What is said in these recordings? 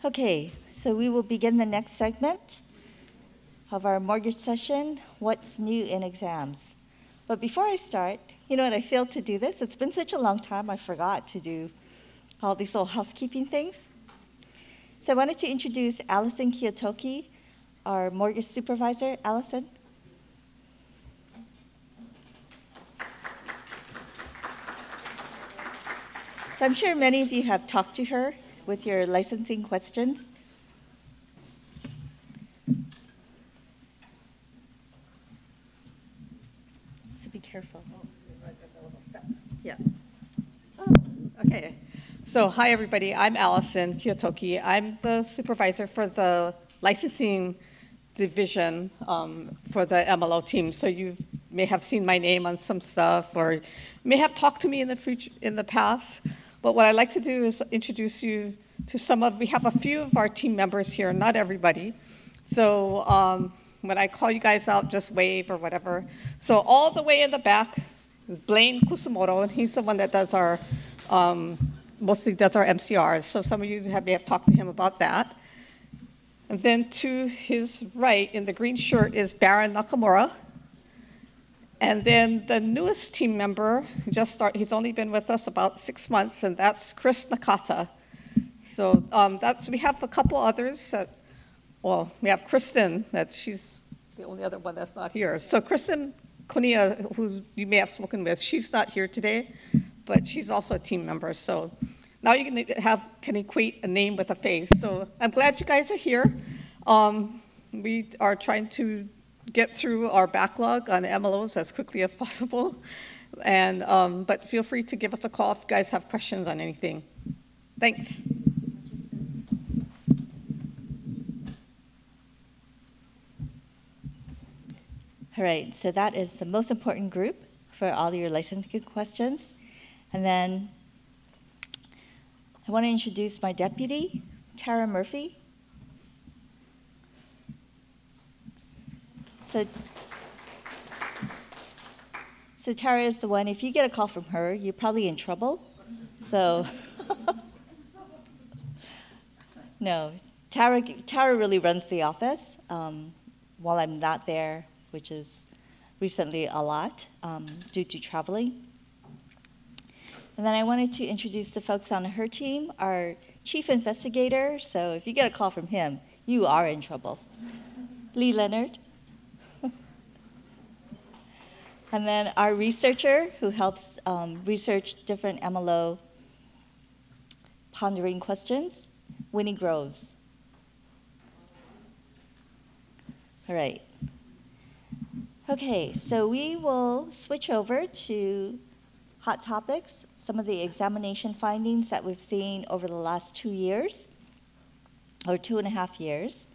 Okay, so we will begin the next segment of our mortgage session, What's New in Exams. But before I start, you know what, I failed to do this. It's been such a long time, I forgot to do all these little housekeeping things. So I wanted to introduce Allison Kiyotoki, our mortgage supervisor. Allison. So I'm sure many of you have talked to her with your licensing questions. So be careful. Yeah. Okay. So hi, everybody. I'm Allison Kiyotoki. I'm the supervisor for the licensing division for the MLO team. So you may have seen my name on some stuff or may have talked to me in the past. But what I'd like to do is introduce you to we have a few of our team members here, not everybody. So when I call you guys out, just wave or whatever. So all the way in the back is Blaine Kusumoto, and he's the one that does our, mostly does our MCRs. So some of you may have talked to him about that. And then to his right in the green shirt is Baron Nakamura. And then the newest team member, he's only been with us about 6 months, and that's Chris Nakata. So we have a couple others we have Kristen, she's the only other one that's not here. So Kristen Konia, who you may have spoken with, she's not here today, but she's also a team member. So now you can equate a name with a face. So I'm glad you guys are here. We are trying to get through our backlog on MLOs as quickly as possible. And, but feel free to give us a call if you guys have questions on anything. Thanks. All right, so that is the most important group for all your licensing questions. And then I want to introduce my deputy, Tara Murphy. So Tara is the one, if you get a call from her, you're probably in trouble. So, no, Tara really runs the office while I'm not there, which is recently a lot due to traveling. And then I wanted to introduce the folks on her team, our chief investigator. So if you get a call from him, you are in trouble. Lee Leonard. And then our researcher who helps research different MLO pondering questions, Winnie Groves. All right. Okay, so we will switch over to hot topics, some of the examination findings that we've seen over the last 2 years, or 2.5 years.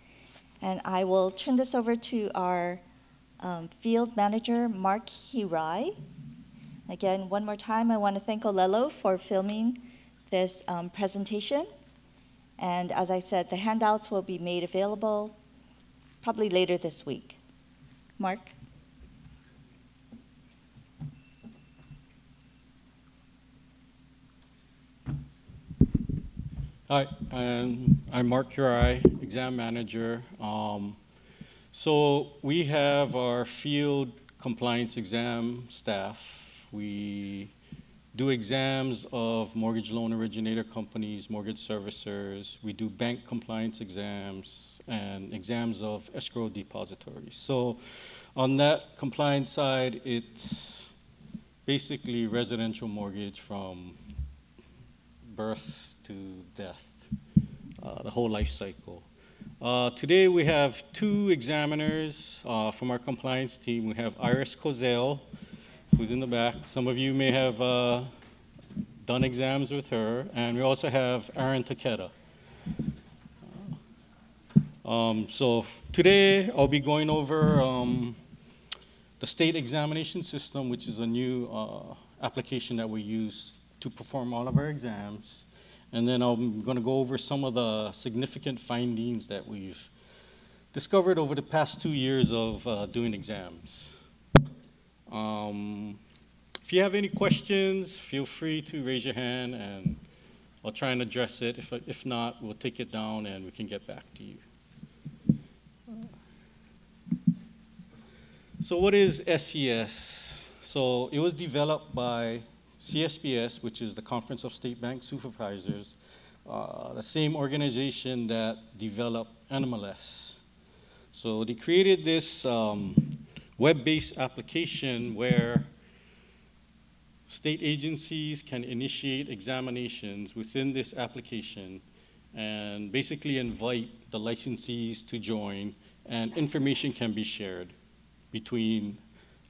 And I will turn this over to our field manager, Mark Hirai. Again, one more time, I want to thank Olelo for filming this presentation. And as I said, the handouts will be made available probably later this week. Mark? Hi, I'm Mark Hirai, exam manager. So we have our field compliance exam staff. We do exams of mortgage loan originator companies, mortgage servicers. We do bank compliance exams and exams of escrow depositories. So on that compliance side, it's basically residential mortgage from birth to death, the whole life cycle. Today we have 2 examiners from our compliance team. We have Iris Kozel, who's in the back. Some of you may have done exams with her. And we also have Aaron Takeda. So today I'll be going over the state examination system, which is a new application that we use to perform all of our exams. And then I'm going to go over some of the significant findings that we've discovered over the past 2 years of doing exams. If you have any questions, feel free to raise your hand and I'll try and address it. If not, we'll take it down and we can get back to you. So what is SES? So it was developed by CSBS, which is the Conference of State Bank Supervisors, the same organization that developed NMLS. So they created this web-based application where state agencies can initiate examinations within this application and basically invite the licensees to join, and information can be shared between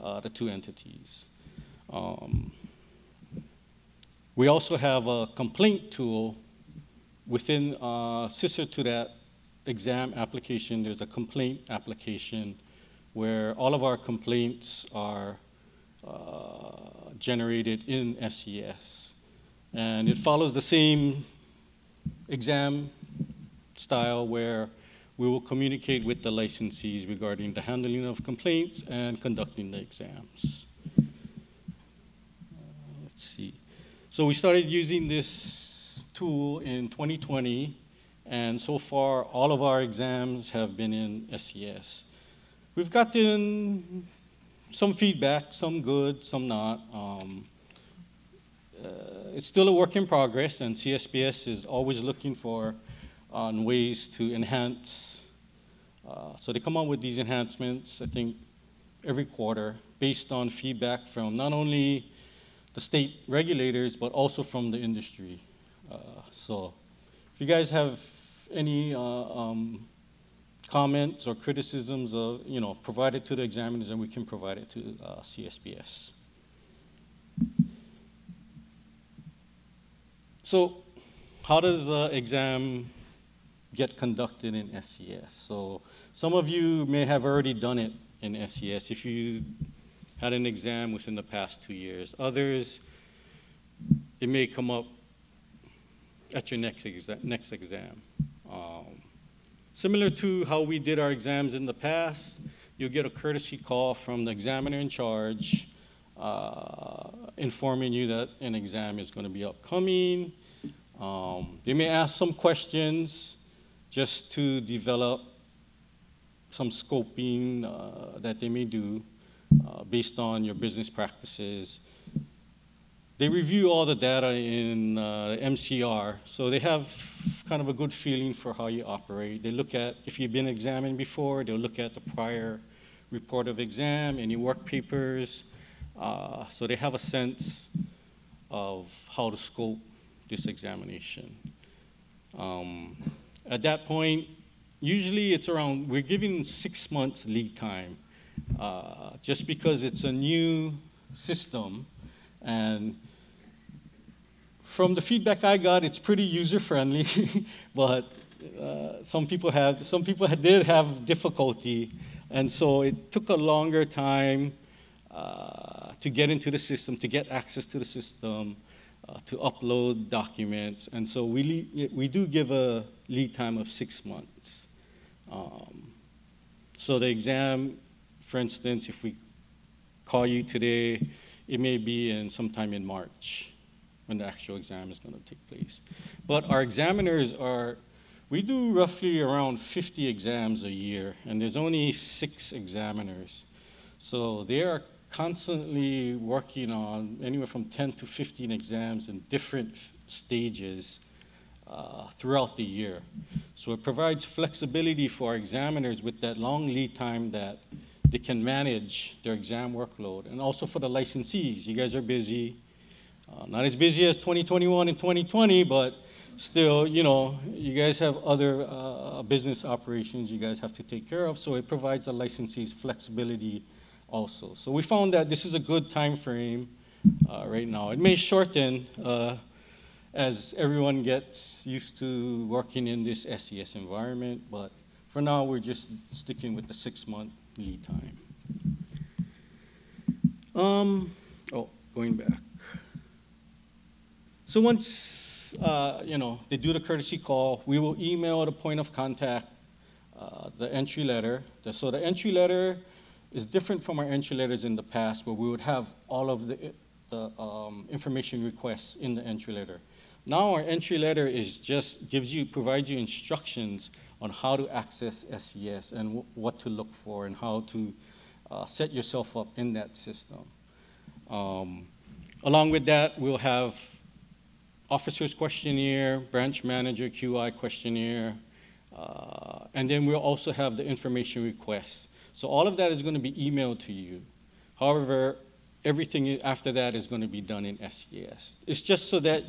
the two entities. We also have a complaint tool within sister to that exam application. There's a complaint application where all of our complaints are generated in SES. And it follows the same exam style where we will communicate with the licensees regarding the handling of complaints and conducting the exams. Let's see. So we started using this tool in 2020, and so far all of our exams have been in SES. We've gotten some feedback, some good, some not. It's still a work in progress, and CSBS is always looking for ways to enhance. So they come up with these enhancements, I think, every quarter based on feedback from not only the state regulators, but also from the industry. So if you guys have any comments or criticisms, provide it to the examiners and we can provide it to CSBS. So how does the exam get conducted in SES? So some of you may have already done it in SES if you had an exam within the past 2 years. Others, it may come up at your next exam. Similar to how we did our exams in the past, you'll get a courtesy call from the examiner in charge informing you that an exam is going to be upcoming. They may ask some questions just to develop some scoping that they may do based on your business practices. They review all the data in MCR, so they have kind of a good feeling for how you operate. They look at, if you've been examined before, they'll look at the prior report of exam, any work papers, so they have a sense of how to scope this examination. At that point, usually it's around, we're giving 6 months lead time, just because it's a new system. And from the feedback I got, it's pretty user-friendly, but some people did have difficulty, and so it took a longer time to get into the system, to get access to the system, to upload documents, and so we do give a lead time of 6 months. So the exam, for instance, if we call you today, it may be sometime in March when the actual exam is going to take place. But our examiners we do roughly around 50 exams a year, and there's only 6 examiners. So they are constantly working on anywhere from 10 to 15 exams in different stages throughout the year. So it provides flexibility for our examiners with that long lead time that they can manage their exam workload, and also for the licensees. You guys are busy, not as busy as 2021 and 2020, but still, you guys have other business operations you guys have to take care of, so it provides the licensees flexibility also. So we found that this is a good time frame right now. It may shorten as everyone gets used to working in this SES environment, but for now we're just sticking with the 6-month lead time. Going back. So once they do the courtesy call, we will email the point of contact the entry letter. So the entry letter is different from our entry letters in the past, where we would have all of the information requests in the entry letter. Now our entry letter is just provides you instructions on how to access SES and what to look for and how to set yourself up in that system. Along with that, we'll have officer's questionnaire, branch manager QI questionnaire, and then we'll also have the information requests. So all of that is going to be emailed to you. However, everything after that is going to be done in SES. It's just so that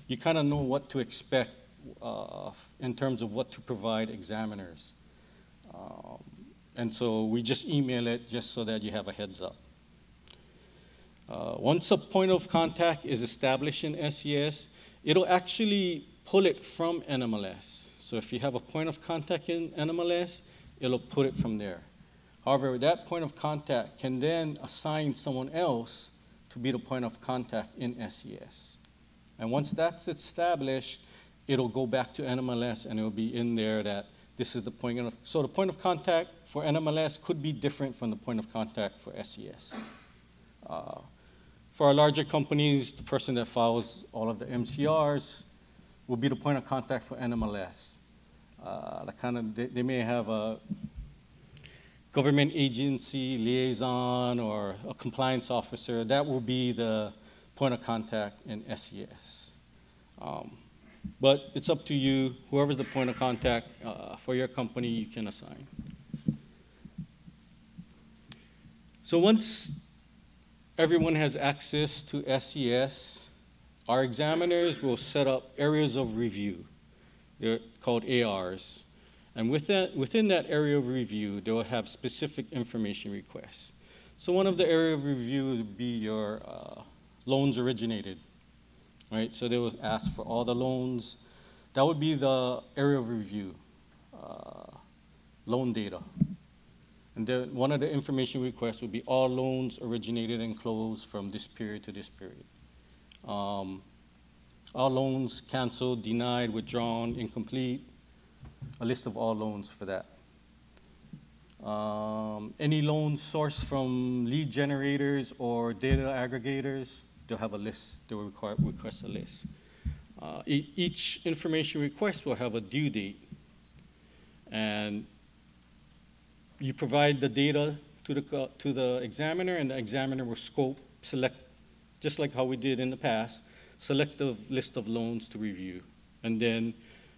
you kind of know what to expect in terms of what to provide examiners. And so we just email it just so that you have a heads up. Once a point of contact is established in SES, it'll actually pull it from NMLS. So if you have a point of contact in NMLS, it'll put it from there. However, that point of contact can then assign someone else to be the point of contact in SES. And once that's established, it'll go back to NMLS and it'll be in there that this is the point of, so the point of contact for NMLS could be different from the point of contact for SES. For our larger companies, the person that files all of the MCRs will be the point of contact for NMLS. They may have a government agency liaison or a compliance officer. That will be the point of contact in SES. But it's up to you. Whoever's the point of contact for your company, you can assign. So once everyone has access to SES, our examiners will set up areas of review. They're called ARs. And within that area of review, they will have specific information requests. So one of the area of review would be your loans originated, right? So they will ask for all the loans. That would be the area of review, loan data. And then one of the information requests would be all loans originated and closed from this period to this period. All loans canceled, denied, withdrawn, incomplete, a list of all loans for that. Any loans sourced from lead generators or data aggregators, they'll have a list, they will request a list. Each information request will have a due date. And you provide the data to the examiner, and the examiner will scope, select, just like how we did in the past, select a list of loans to review. And then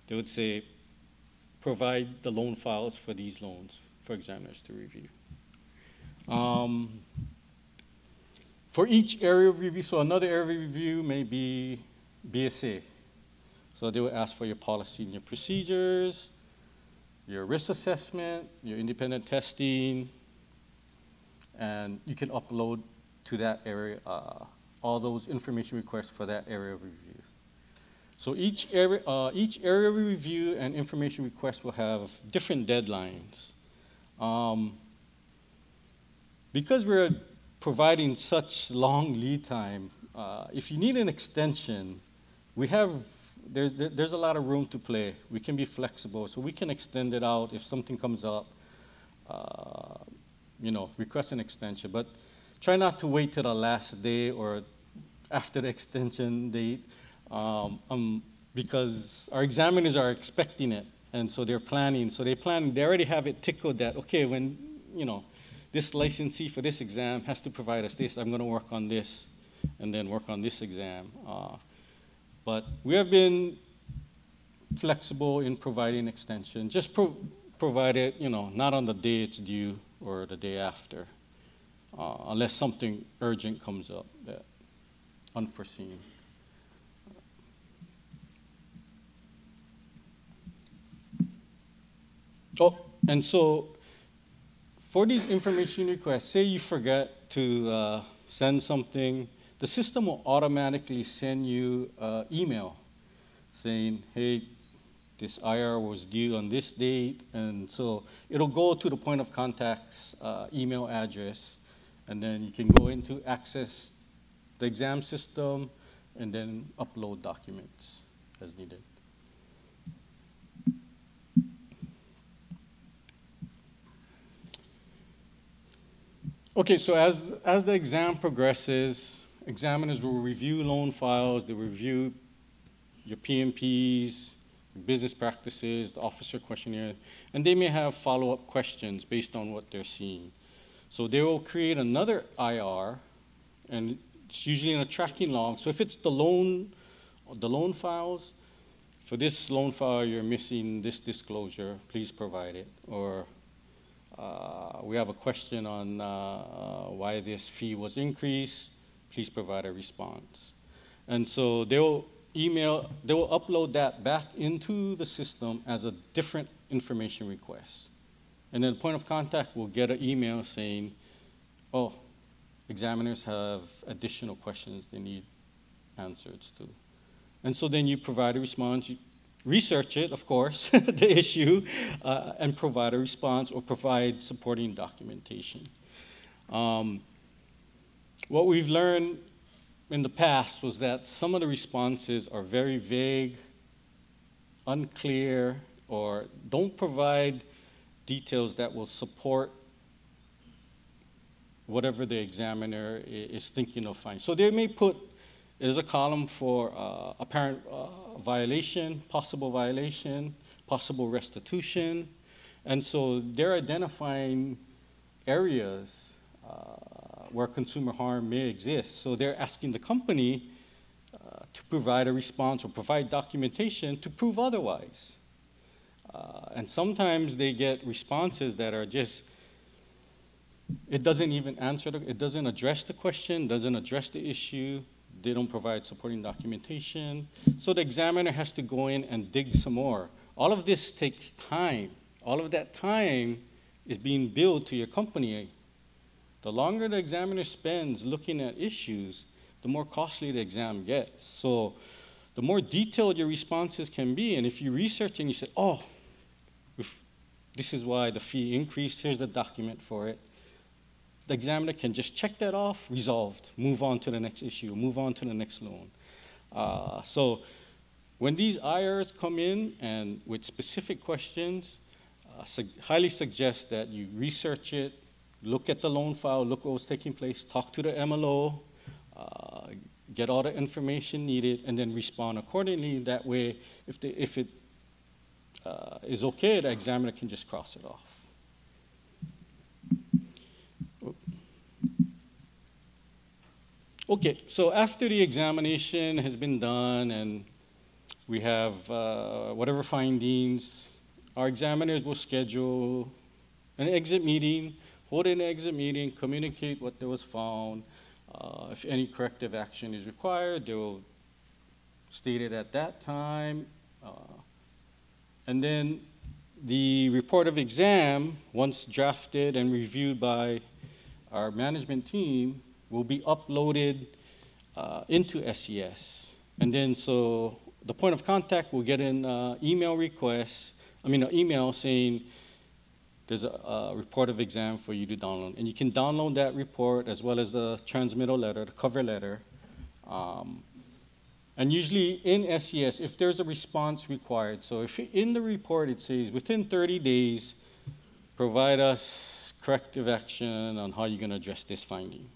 they would say, provide the loan files for these loans for examiners to review. For each area of review, so another area of review may be BSA. So they will ask for your policy and your procedures, your risk assessment, your independent testing, and you can upload to that area all those information requests for that area of review. So each area of review and information request will have different deadlines. Because we're providing such long lead time, if you need an extension, there's a lot of room to play. We can be flexible, so we can extend it out if something comes up. Request an extension, but try not to wait till the last day or after the extension date, because our examiners are expecting it, and so they're planning. So they already have it tickled that, okay, when, this licensee for this exam has to provide us this, I'm going to work on this, and then work on this exam. But we have been flexible in providing extension. Just provide it, not on the day it's due or the day after, unless something urgent comes up that unforeseen. Oh, and so for these information requests, say you forget to send something, the system will automatically send you an email saying, hey, this IR was due on this date, and so it'll go to the point of contact's email address, and then you can go into access the exam system and then upload documents as needed. Okay, so as the exam progresses, examiners will review loan files, they review your PMPs, business practices, the officer questionnaire, and they may have follow-up questions based on what they're seeing. So they will create another IR, and it's usually in a tracking log. So if it's the loan files, for this loan file, you're missing this disclosure, please provide it. Or we have a question on why this fee was increased, please provide a response. And so they will upload that back into the system as a different information request. And then the point of contact will get an email saying, oh, examiners have additional questions they need answers to. And so then you provide a response, you research it, of course, the issue, and provide a response or provide supporting documentation. What we've learned in the past was that some of the responses are very vague, unclear, or don't provide details that will support whatever the examiner is thinking of finding. So they may put, there's a column for apparent violation, possible restitution, and so they're identifying areas where consumer harm may exist. So they're asking the company to provide a response or provide documentation to prove otherwise. And sometimes they get responses that are just, it doesn't even answer, it doesn't address the question, doesn't address the issue, they don't provide supporting documentation. So the examiner has to go in and dig some more. All of this takes time. All of that time is being billed to your company. The longer the examiner spends looking at issues, the more costly the exam gets. So the more detailed your responses can be, and if you research and you say, oh, this is why the fee increased, here's the document for it, the examiner can just check that off, resolved, move on to the next issue, move on to the next loan. So when these IRs come in and with specific questions, highly suggest that you research it, look at the loan file, look what was taking place, talk to the MLO, get all the information needed, and then respond accordingly. That way, if it is okay, the examiner can just cross it off. Okay, so after the examination has been done and we have whatever findings, our examiners will schedule an exit meeting, hold an exit meeting, communicate what was found. If any corrective action is required, they will state it at that time. And then the report of exam, once drafted and reviewed by our management team, will be uploaded into SES. And then so the point of contact will get an email request, an email saying there's a report of exam for you to download. And you can download that report as well as the transmittal letter, the cover letter. And usually in SES, if there's a response required, so if in the report it says within 30 days, provide us corrective action on how you're going to address this finding.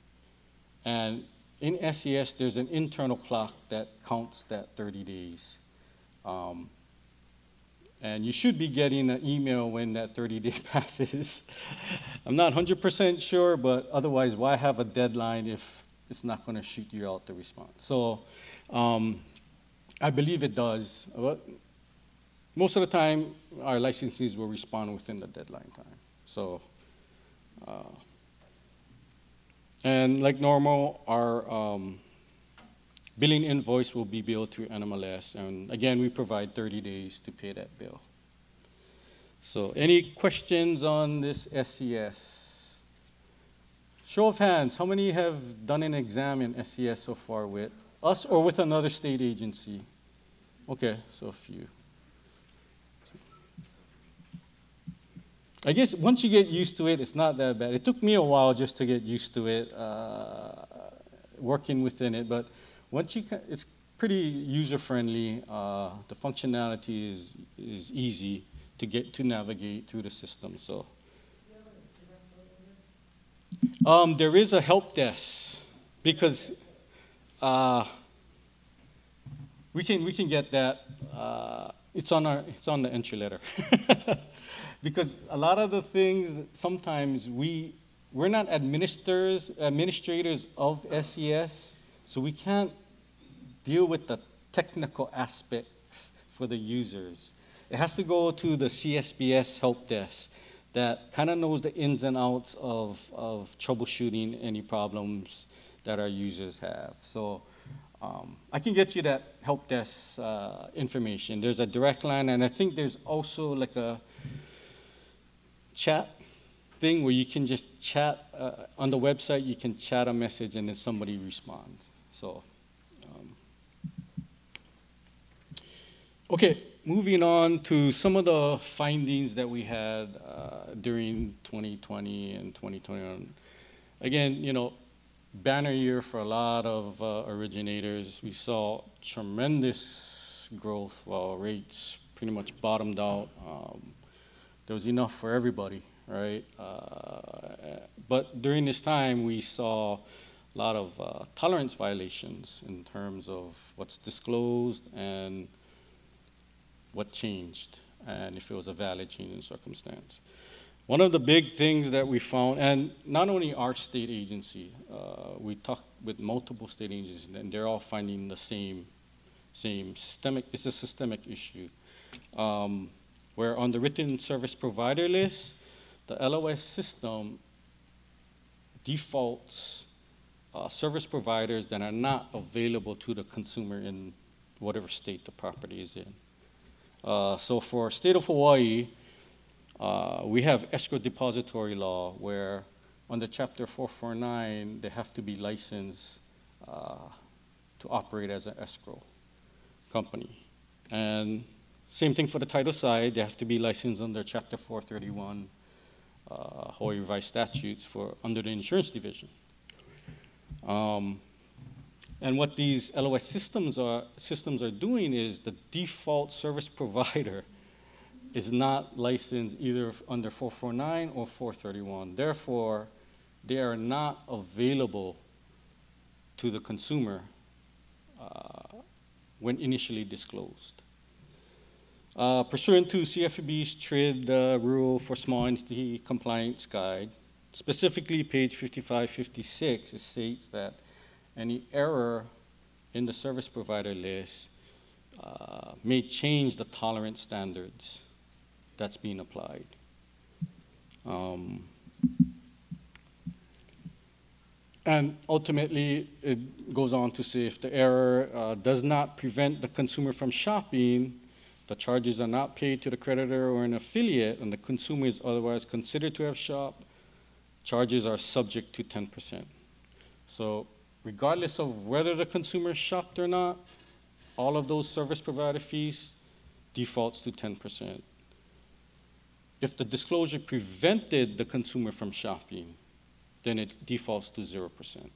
And in SES, there's an internal clock that counts that 30 days. And you should be getting an email when that 30 days passes. I'm not 100% sure, but otherwise, why have a deadline if it's not going to shoot you out the response? So I believe it does. But most of the time, our licensees will respond within the deadline time. So, and like normal, our billing invoice will be billed through NMLS. And again, we provide 30 days to pay that bill. So any questions on this SES? Show of hands, how many have done an exam in SES so far with us or with another state agency? Okay, so a few. I guess once you get used to it, it's not that bad. It took me a while just to get used to it, working within it, but once you, it's pretty user-friendly. The functionality is easy to get to navigate through the system. So, there is a help desk because we can get that. It's on the entry letter. Because a lot of the things that sometimes we're not administrators of SES, so we can't deal with the technical aspects for the users. It has to go to the CSBS help desk that kind of knows the ins and outs of troubleshooting any problems that our users have. So I can get you that help desk information. There's a direct line, and I think there's also like a chat thing where you can just chat on the website. You can chat a message, and then somebody responds. So, okay, moving on to some of the findings that we had during 2020 and 2021. Again, you know, banner year for a lot of originators. We saw tremendous growth while rates pretty much bottomed out. There was enough for everybody, right? But during this time, we saw a lot of tolerance violations in terms of what's disclosed and what changed, and if it was a valid change in circumstance. One of the big things that we found, and not only our state agency, we talked with multiple state agencies, and they're all finding the same systemic, it's a systemic issue. Where on the written service provider list, the LOS system defaults service providers that are not available to the consumer in whatever state the property is in. So for state of Hawaii, we have escrow depository law where under Chapter 449, they have to be licensed to operate as an escrow company. And same thing for the title side, they have to be licensed under Chapter 431 Hawaii Revised Statutes under the insurance division. And what these LOS systems are doing is the default service provider is not licensed either under 449 or 431. Therefore, they are not available to the consumer when initially disclosed. Pursuant to CFPB's TRID rule for small entity compliance guide, specifically page 5556, it states that any error in the service provider list may change the tolerance standards that's being applied. And ultimately, it goes on to say if the error does not prevent the consumer from shopping, the charges are not paid to the creditor or an affiliate, and the consumer is otherwise considered to have shopped, charges are subject to 10%. So regardless of whether the consumer shopped or not, all of those service provider fees defaults to 10%. If the disclosure prevented the consumer from shopping, then it defaults to 0%.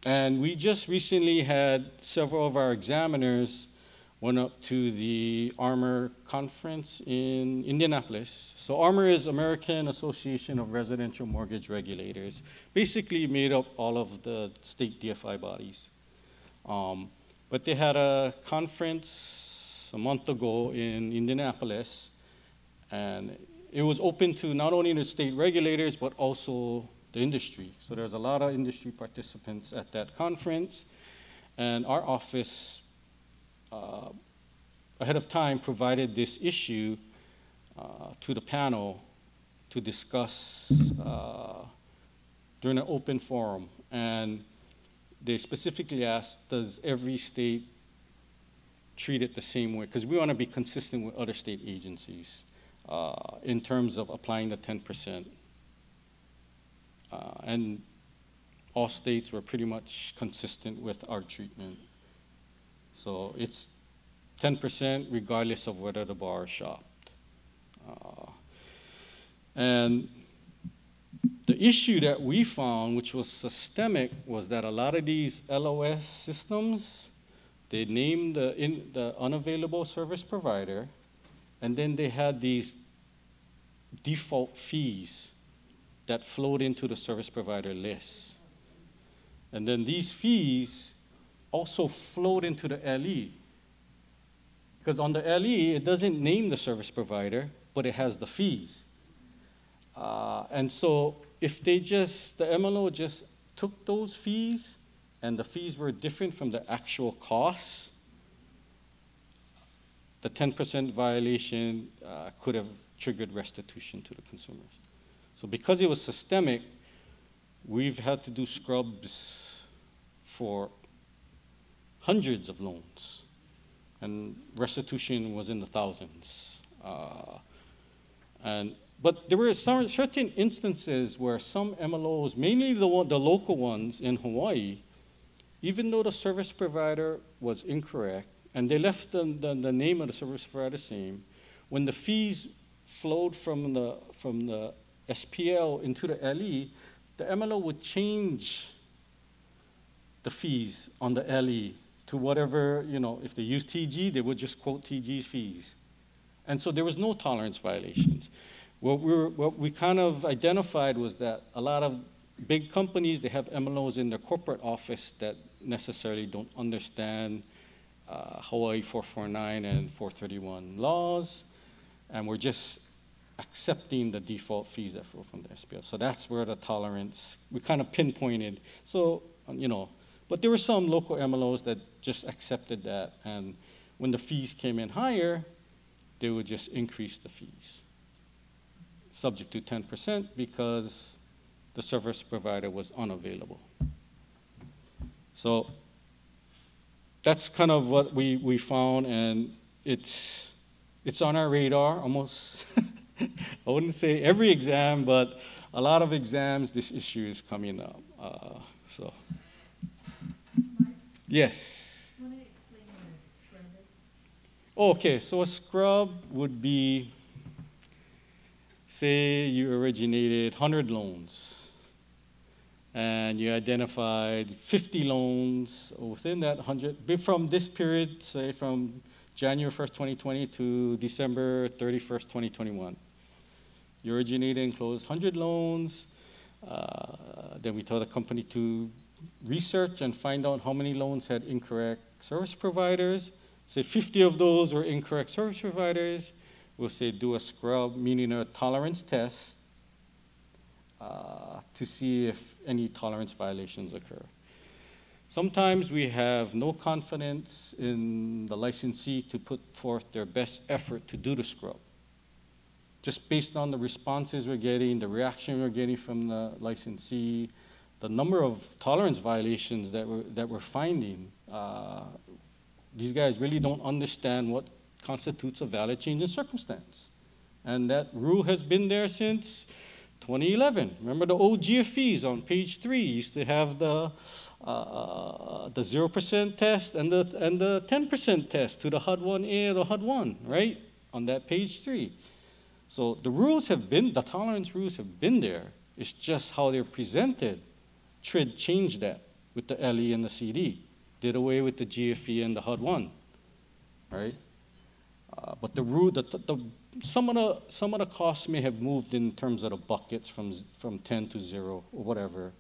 And we just recently had several of our examiners went up to the ARMOR conference in Indianapolis. So ARMOR is American Association of Residential Mortgage Regulators, basically made up all of the state DFI bodies. But they had a conference a month ago in Indianapolis, and it was open to not only the state regulators, but also the industry. So there's a lot of industry participants at that conference, and our office, ahead of time, provided this issue to the panel to discuss during an open forum. And they specifically asked, does every state treat it the same way? Because we want to be consistent with other state agencies in terms of applying the 10%. And all states were pretty much consistent with our treatment. So it's 10% regardless of whether the borrower shopped. And the issue that we found, which was systemic, was that a lot of these LOS systems, they named the unavailable service provider, and then they had these default fees that flowed into the service provider list. And then these fees also flowed into the LE. Because on the LE, it doesn't name the service provider, but it has the fees. And so if they just, the MLO just took those fees, and the fees were different from the actual costs, the 10% violation could have triggered restitution to the consumers. So because it was systemic, we've had to do scrubs for hundreds of loans, and restitution was in the thousands. But there were certain instances where some MLOs, mainly the local ones in Hawaii, even though the service provider was incorrect, and they left the name of the service provider same, when the fees flowed from the SPL into the LE, the MLO would change the fees on the LE to whatever, if they use TG, they would just quote TG's fees. And so there was no tolerance violations. What we kind of identified was that a lot of big companies, they have MLOs in their corporate office that necessarily don't understand Hawaii 449 and 431 laws, and we're just accepting the default fees that flow from the SPL. So that's where the tolerance, we kind of pinpointed. So, but there were some local MLOs that just accepted that, and when the fees came in higher, they would just increase the fees, subject to 10% because the service provider was unavailable. So that's kind of what we found, and it's on our radar almost, I wouldn't say every exam, but a lot of exams, this issue is coming up. Yes. Want to explain what a scrub is? Okay, so a scrub would be, say you originated 100 loans, and you identified 50 loans within that 100, from this period, say from January 1st, 2020 to December 31st, 2021. You originated and closed 100 loans. Then we told the company to research and find out how many loans had incorrect service providers. Say 50 of those were incorrect service providers. We'll say do a scrub, meaning a tolerance test, to see if any tolerance violations occur. Sometimes we have no confidence in the licensee to put forth their best effort to do the scrub. Just based on the responses we're getting, the reaction we're getting from the licensee, the number of tolerance violations that we're finding, these guys really don't understand what constitutes a valid change in circumstance. And that rule has been there since 2011. Remember the old GFEs on page 3 used to have the 0% test and the 10% test to the HUD-1A or the HUD-1, right? On that page 3. So the rules have been, the tolerance rules have been there. It's just how they're presented. TRID changed that with the LE and the CD. Did away with the GFE and the HUD-1, right? But the rule, some of the costs may have moved in terms of the buckets from 10 to 0 or whatever,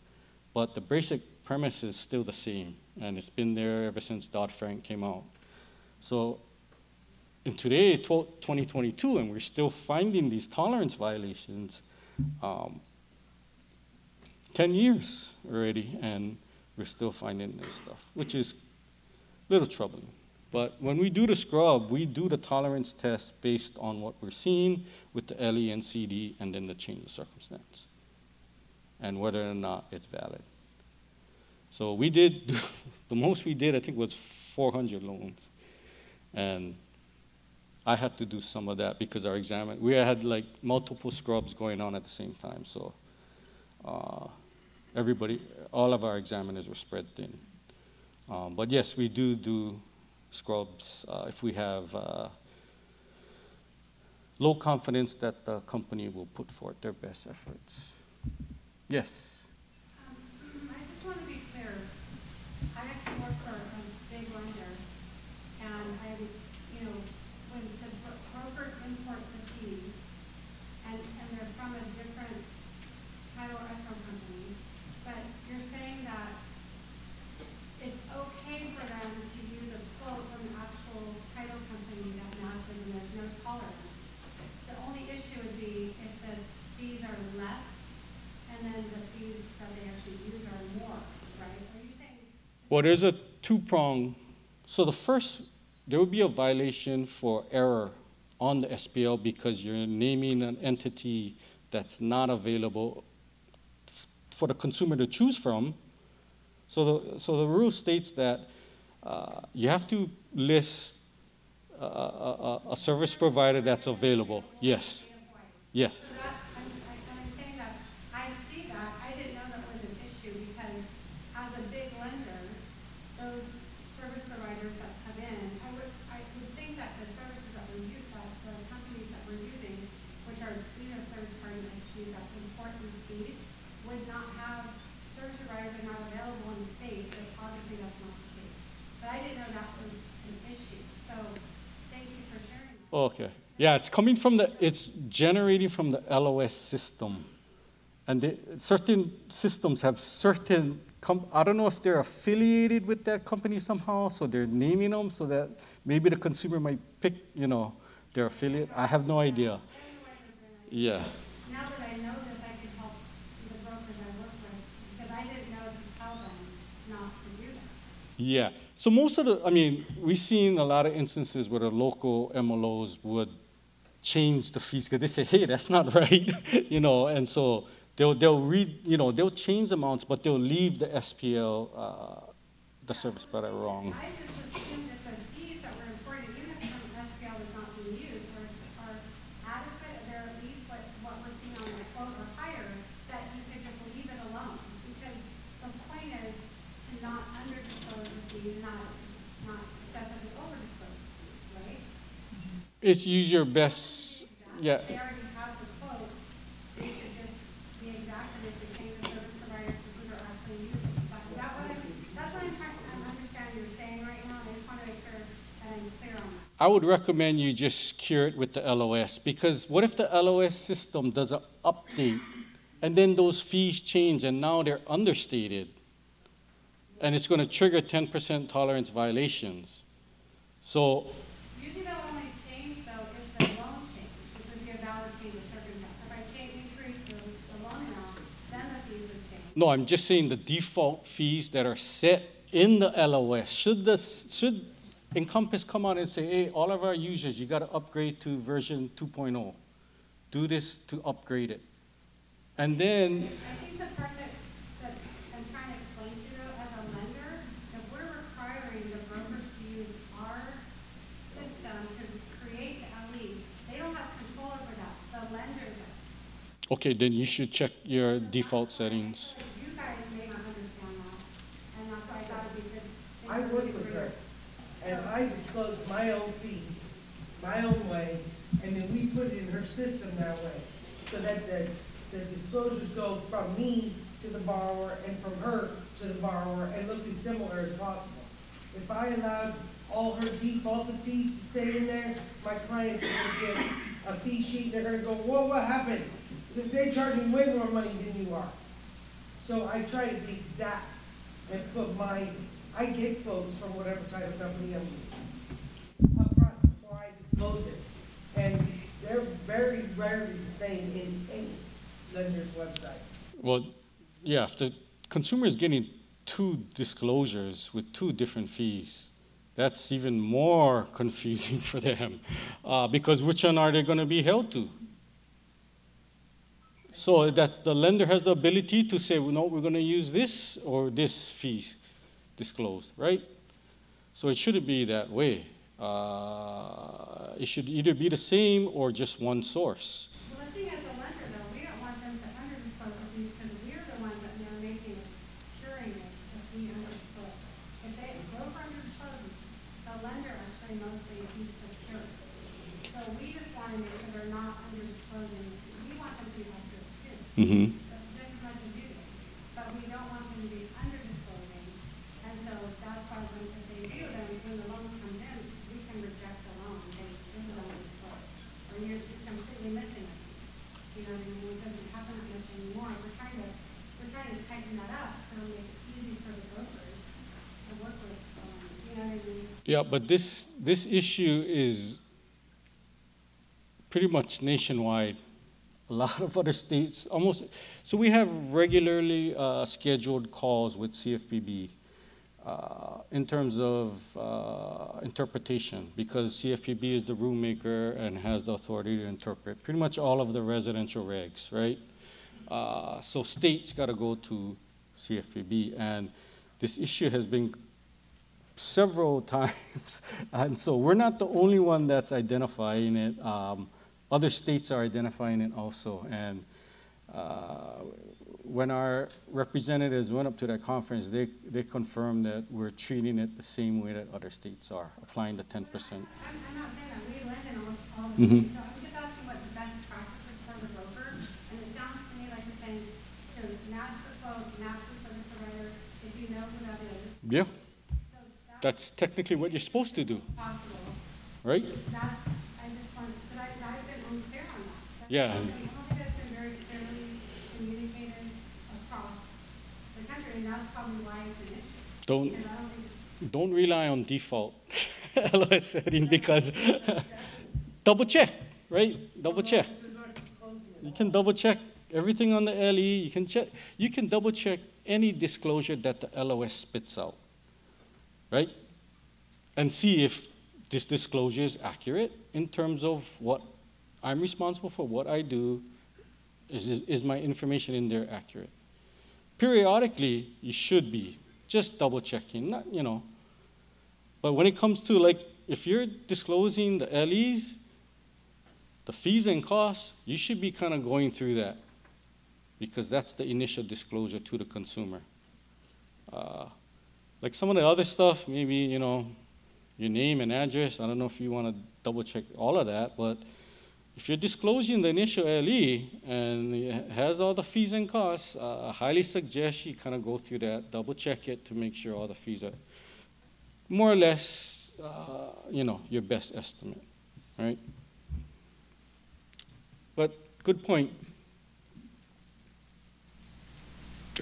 but the basic premise is still the same, and it's been there ever since Dodd-Frank came out. So in today, 2022, and we're still finding these tolerance violations, 10 years already, and we're still finding this stuff, which is a little troubling. But when we do the scrub, we do the tolerance test based on what we're seeing with the LE and CD, and then the change of circumstance, and whether or not it's valid. So we did, the most we did, I think, was 400 loans. And I had to do some of that because our examiner, we had like multiple scrubs going on at the same time. So all of our examiners were spread thin. But yes, we do scrubs if we have low confidence that the company will put forth their best efforts. Yes? I just want to be clear. I actually work for a big lender, and when the brokers import the fees, and they're from a different title escrow company, but you're saying that it's okay for Well, there's a two-prong. So the first, there would be a violation for error on the SPL because you're naming an entity that's not available for the consumer to choose from. So the rule states that you have to list a service provider that's available. Yes. Yes. So that, I'm saying that, I see that, I didn't know that was an issue because as a big lender, those service providers that come in, I would think that the services that we use, that the companies that we're using, which are either third party entities that import these fees, would not have service providers are not available in the state, but obviously that's not the case. But I didn't know that was an issue, so thank you for sharing that. Okay. Yeah, it's coming from it's generating from the LOS system. And certain systems have certain, I don't know if they're affiliated with that company somehow, so they're naming them so that maybe the consumer might pick, their affiliate. I have no idea. Yeah. Now that I know this, I can help the brokers I work with, because I didn't know to tell them not to do that. Yeah. So most of we've seen a lot of instances where the local MLOs would change the fees because they say, hey, that's not right, and so they'll change amounts, but they'll leave the SPL, the service provider wrong. I just assumed that the fees that were reported, even if some SPL is not being used, are adequate, they're at least what we're seeing on the quote or higher, that you could just leave it alone. Because the point is to not under-disclose the fees, not excessively over-disclose the fees, right? It's use your best, yeah. They already have the quote, they should just be exact, and they should change the service provider to who they're actually using. That's what I'm understanding you're saying right now, and I just want to make sure that I'm clear on that. I would recommend you just cure it with the LOS, because what if the LOS system does an update, and then those fees change, and now they're understated, and it's going to trigger 10% tolerance violations. So Usually they'll only change though if the loan changes, which would be a valid change of circumstance. If I increase the loan amount, then the fees would change. no, I'm just saying the default fees that are set in the LOS, should Encompass come out and say, hey, all of our users, you got to upgrade to version 2.0. Do this to upgrade it. And then, I think the part that I'm trying to explain to you as a lender, if we're requiring the broker to use our system to create the LE, they don't have control over that. The lender does. okay, then you should check your default settings. You guys may not understand that, and that's why I thought it'd be good. I work with her, and I disclose my own fees, my own way, and then we put it in her system that way, so that the disclosures go from me to the borrower and from her to the borrower and look as similar as possible. If I allowed all her defaulted fees to stay in there, my clients are gonna get a fee sheet, they're gonna go, whoa, what happened? They charge me way more money than you are. So I try to be exact and put I get quotes from whatever type of company I'm using up front before I disclose it. And they're very rarely the same in any lender's website. Well, yeah, if the consumer is getting 2 disclosures with 2 different fees, that's even more confusing for them, because which one are they going to be held to? So that the lender has the ability to say, well, no, we're going to use this or this fee disclosed, right? So it shouldn't be that way. It should either be the same or just one source. Well, the thing as a lender though, we don't want them to under-disclose the fees because we're the ones that are making it, curing it if we under-disclose. If they broker under-disclose, the lender actually mostly needs to cure it. So we just want to make sure they're not under-disclosing. We want them to be accurate too. Mm-hmm. Just as much as you do. But we don't want them to be under-disclosing. And so that's why if they do, then when the loan comes in, we can reject the loan and say, this is under-disclosed. Or you're completely missing it. You know what I mean? It doesn't happen that much anymore. We're trying to tighten that up so make it easy for the brokers to work with. You know what I mean? Yeah, but this issue is pretty much nationwide. A lot of other states, almost, so we have regularly scheduled calls with CFPB. in terms of interpretation, because CFPB is the rulemaker and has the authority to interpret pretty much all of the residential regs, right? So states got to go to CFPB, and this issue has been several times, and so we're not the only one that's identifying it. Other states are identifying it also, and when our representatives went up to that conference, they confirmed that we're treating it the same way that other states are, applying the 10%. I'm not saying that we live in all the Mhm. states, so I'm just asking what the best practices for the broker, and it sounds to me like you're saying to match the quote, match the service provider, if you know who that is. Yeah, So that's technically what you're supposed to do, possible. right? That's, I just want, but I've been unclear on that. Yeah. I don't think that's been very clearly communicated across the country, and that's probably why it's an issue. Don't Because I don't think don't rely on default LOS setting, because double check, right? Double check. You can double check everything on the LE. You can check. You can double check any disclosure that the LOS spits out, right? And see if this disclosure is accurate in terms of what I'm responsible for, what I do. Is my information in there accurate? Periodically, you should be just double checking, not, you know. But when it comes to, like, if you're disclosing the LEs, the fees and costs, you should be kind of going through that, because that's the initial disclosure to the consumer. Like some of the other stuff, maybe, you know, your name and address, I don't know if you want to double check all of that, but if you're disclosing the initial LE and it has all the fees and costs, I highly suggest you kind of go through that, double check it to make sure all the fees are more or less, you know, your best estimate, right? But good point.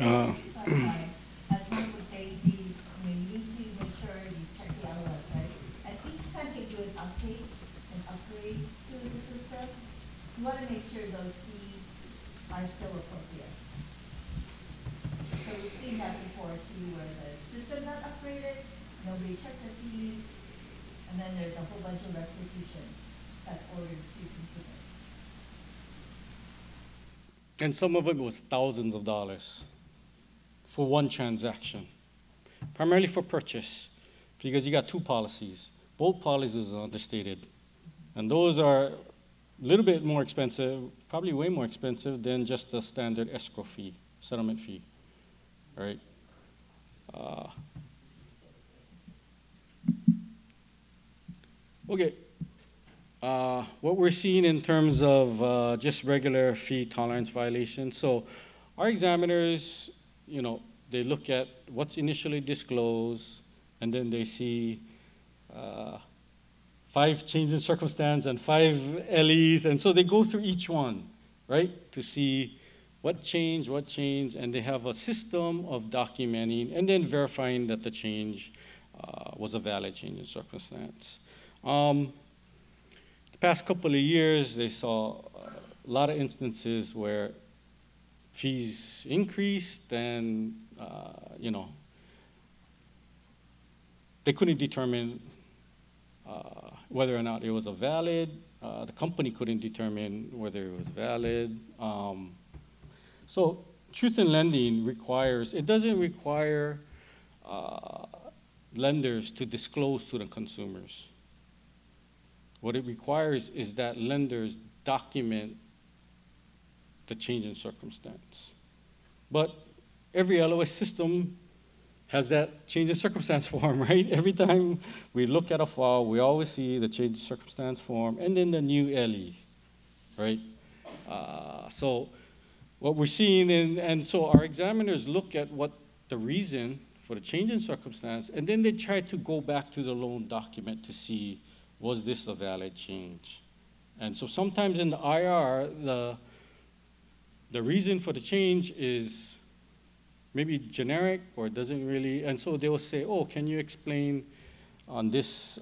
As one would say, you need to make sure you check the LOS, right? And each time you do an update and upgrade to the system, you want to make sure those fees are still appropriate. So we've seen that before too, where the system got upgraded, nobody checked the fees, and then there's a whole bunch of restitution that's ordered to consumers. And some of it was thousands of dollars for one transaction, primarily for purchase, because you got two policies. Both policies are understated, and those are a little bit more expensive, probably way more expensive than just the standard escrow fee, settlement fee, right? Okay. What we're seeing in terms of just regular fee tolerance violations. So our examiners, you know, they look at what's initially disclosed, and then they see 5 changes in circumstance and 5 LEs, and so they go through each one, right, to see what changed, and they have a system of documenting and then verifying that the change was a valid change in circumstance. The past couple of years, they saw a lot of instances where fees increased, and you know, they couldn't determine whether or not it was a valid. The company couldn't determine whether it was valid. So truth in lending requires, it doesn't require lenders to disclose to the consumers. What it requires is that lenders document the change in circumstance. But every LOS system has that change in circumstance form, right? Every time we look at a file, we always see the change in circumstance form and then the new LE, right? So what we're seeing, and so our examiners look at what the reason for the change in circumstance, and then they try to go back to the loan document to see, was this a valid change? And so sometimes in the IR, the reason for the change is maybe generic or doesn't really, and so they will say, oh, can you explain on this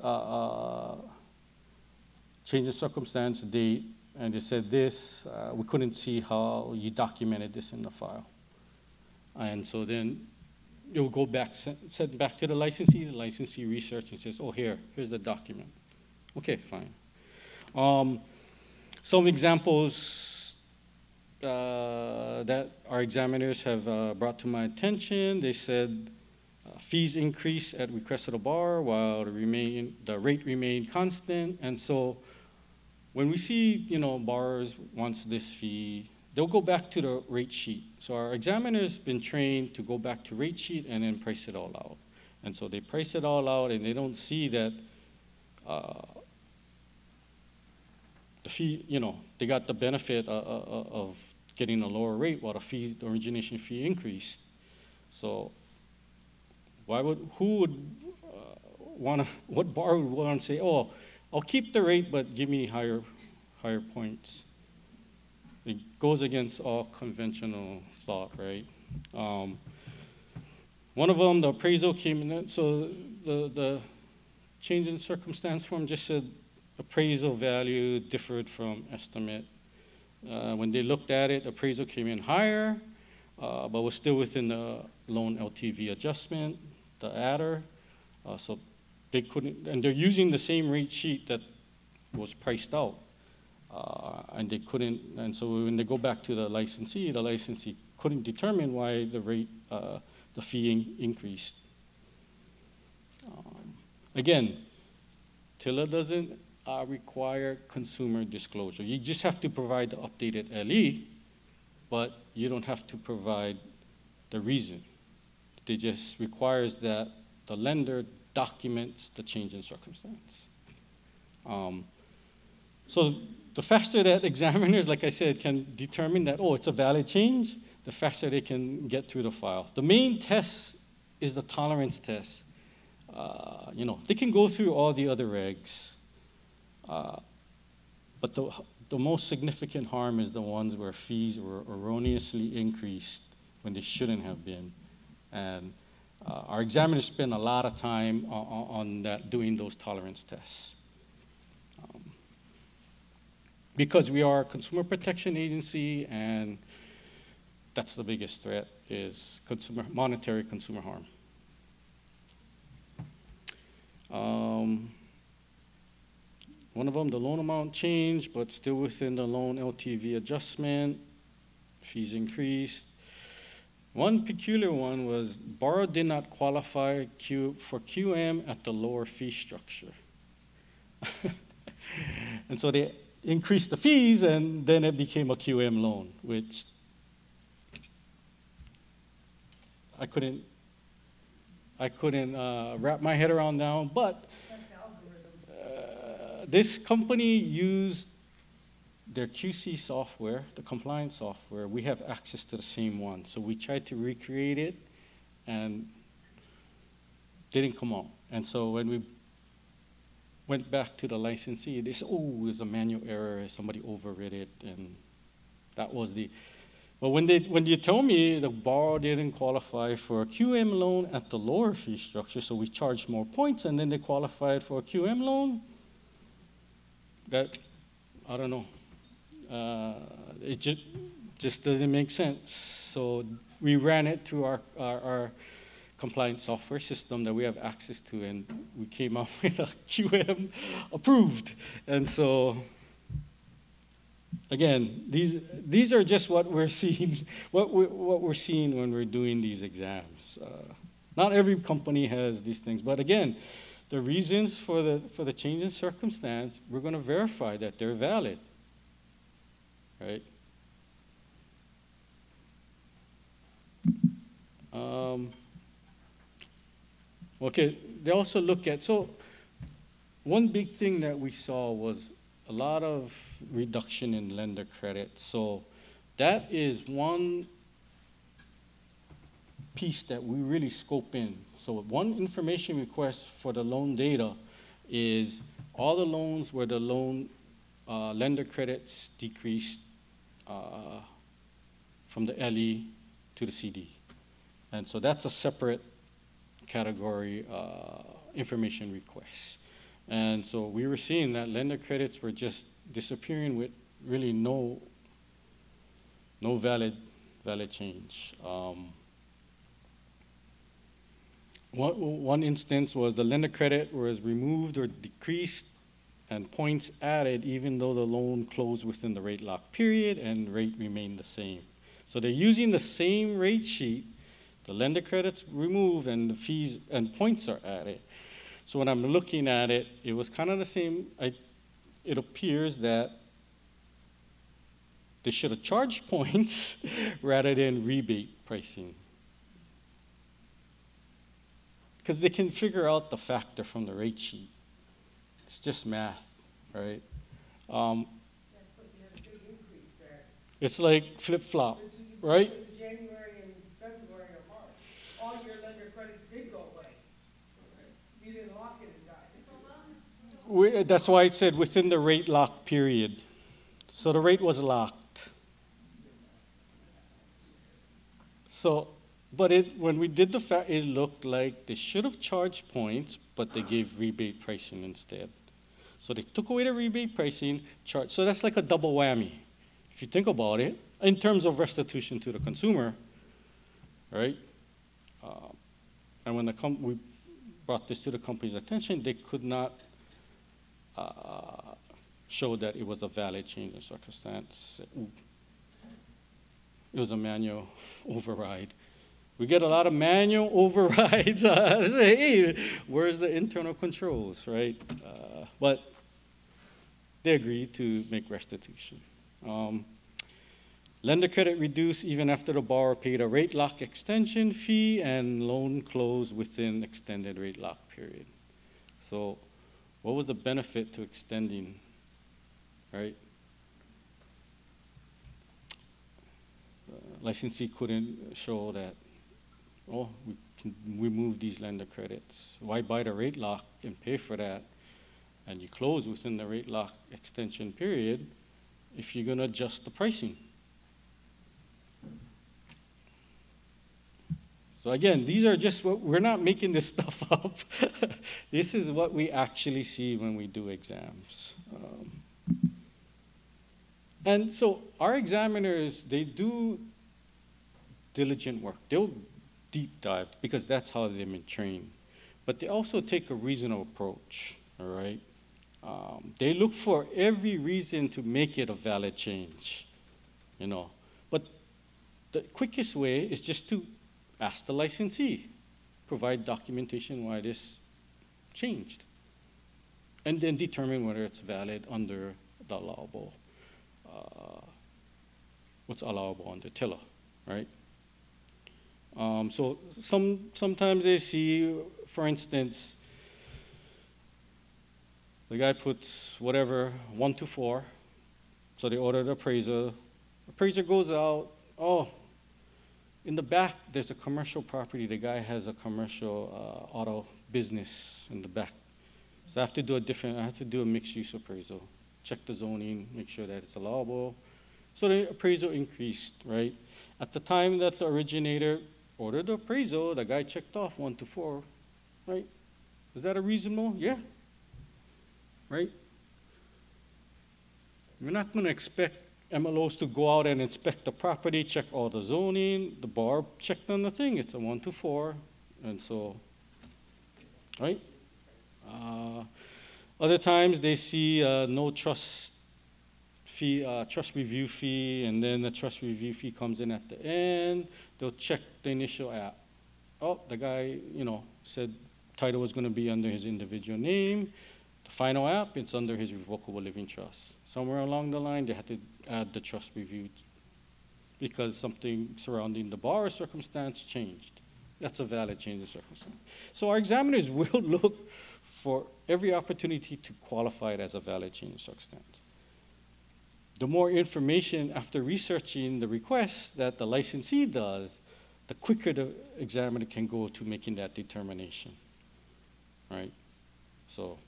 change in circumstance date? And they said this, we couldn't see how you documented this in the file. And so then you'll go back, send back to the licensee research and says, oh, here's the document. Okay, fine. Some examples that our examiners have brought to my attention, they said fees increase at request of the borrower while the rate remained constant. And so when we see, borrowers wants this fee, they'll go back to the rate sheet. So our examiner's been trained to go back to rate sheet and then price it all out. And so they price it all out and they don't see that the fee, they got the benefit of getting a lower rate while the origination fee increased. So what borrower would want to say, oh, I'll keep the rate, but give me higher points? It goes against all conventional thought, right? One of them, the appraisal came in, so the change in circumstance form just said appraisal value differed from estimate. When they looked at it, appraisal came in higher, but was still within the loan LTV adjustment, the adder. So they couldn't, and they're using the same rate sheet that was priced out. And they couldn't, and so when they go back to the licensee couldn't determine why the rate, the fee increased. Again, TILA doesn't require consumer disclosure. You just have to provide the updated LE, but you don't have to provide the reason. It just requires that the lender documents the change in circumstance. So the faster that examiners, like I said, can determine that, oh, it's a valid change, the faster they can get through the file. The main test is the tolerance test. They can go through all the other regs, but the most significant harm is the ones where fees were erroneously increased when they shouldn't have been. And our examiners spend a lot of time on that, doing those tolerance tests. Because we are a consumer protection agency, and that's the biggest threat, is monetary consumer harm. One of them, the loan amount changed, but still within the loan LTV adjustment. Fees increased. One peculiar one was borrower did not qualify for QM at the lower fee structure. And so they increased the fees, and then it became a QM loan, which I couldn't wrap my head around now. But this company used their QC software, the compliance software. We have access to the same one, so we tried to recreate it, and didn't come out. And so when we went back to the licensee, they said, oh, there's a manual error, somebody overrid it, and that was the, but when you told me the borrower didn't qualify for a QM loan at the lower fee structure, so we charged more points, and then they qualified for a QM loan, that, I don't know, it just doesn't make sense. So we ran it through our compliance software system that we have access to, and we came up with a QM approved. And so, again, these are just what we're seeing, what we're seeing when we're doing these exams. Not every company has these things, but again, the reasons for the change in circumstance, we're going to verify that they're valid, right? Okay, they also look at, so one big thing that we saw was a lot of reduction in lender credit. So that is one piece that we really scope in. So one information request for the loan data is all the loans where the loan lender credits decreased from the LE to the CD. And so that's a separate category information request. And so we were seeing that lender credits were just disappearing with really no valid change. One instance was the lender credit was removed or decreased and points added even though the loan closed within the rate lock period and rate remained the same. So they're using the same rate sheet, the lender credits removed and the fees and points are added. So when I'm looking at it, it was kind of the same. It appears that they should have charged points rather than rebate pricing. Because they can figure out the factor from the rate sheet. It's just math, right? That's what you had a big increase there. It's like flip-flop, right? In January and February or March, all your lender credits did go away. You didn't lock it in time. That's why I said within the rate lock period. So the rate was locked. So, but when we did the fact, it looked like they should have charged points, but they gave rebate pricing instead. So they took away the rebate pricing, charged. So that's like a double whammy, if you think about it, in terms of restitution to the consumer, right? And when we brought this to the company's attention, they could not show that it was a valid change in circumstance. It was a manual override. We get a lot of manual overrides. Say, hey, where's the internal controls, right? But they agreed to make restitution. Lender credit reduced even after the borrower paid a rate lock extension fee and loan closed within extended rate lock period. So what was the benefit to extending, right? Licensee couldn't show that, oh, we can remove these lender credits. Why buy the rate lock and pay for that? And you close within the rate lock extension period if you're going to adjust the pricing. So again, these are just what, we're not making this stuff up. This is what we actually see when we do exams. And so our examiners, they do diligent work. They'll deep dive because that's how they've been trained. But they also take a reasonable approach, all right? They look for every reason to make it a valid change, you know. But the quickest way is just to ask the licensee, provide documentation why this changed, and then determine whether it's valid under the allowable, what's allowable under TILA, right? So sometimes they see, for instance, the guy puts whatever, 1 to 4, so they order the appraiser. Appraiser goes out, oh, in the back, there's a commercial property. The guy has a commercial auto business in the back. So I have to do a mixed use appraisal, check the zoning, make sure that it's allowable. So the appraisal increased, right? At the time that the originator ordered the appraisal, the guy checked off 1 to 4, right? Is that a reasonable? Yeah, right? We're not going to expect MLOs to go out and inspect the property, check all the zoning, the bar checked on the thing, it's a 1 to 4, and so, right? Other times they see no trust fee, trust review fee, and then the trust review fee comes in at the end. They'll check the initial app. Oh, the guy, you know, said title was going to be under his individual name. The final app, it's under his revocable living trust. Somewhere along the line, they had to add the trust review because something surrounding the borrower circumstance changed. That's a valid change in circumstance. So our examiners will look for every opportunity to qualify it as a valid change in circumstance. The more information after researching the request that the licensee does, the quicker the examiner can go to making that determination, right? So.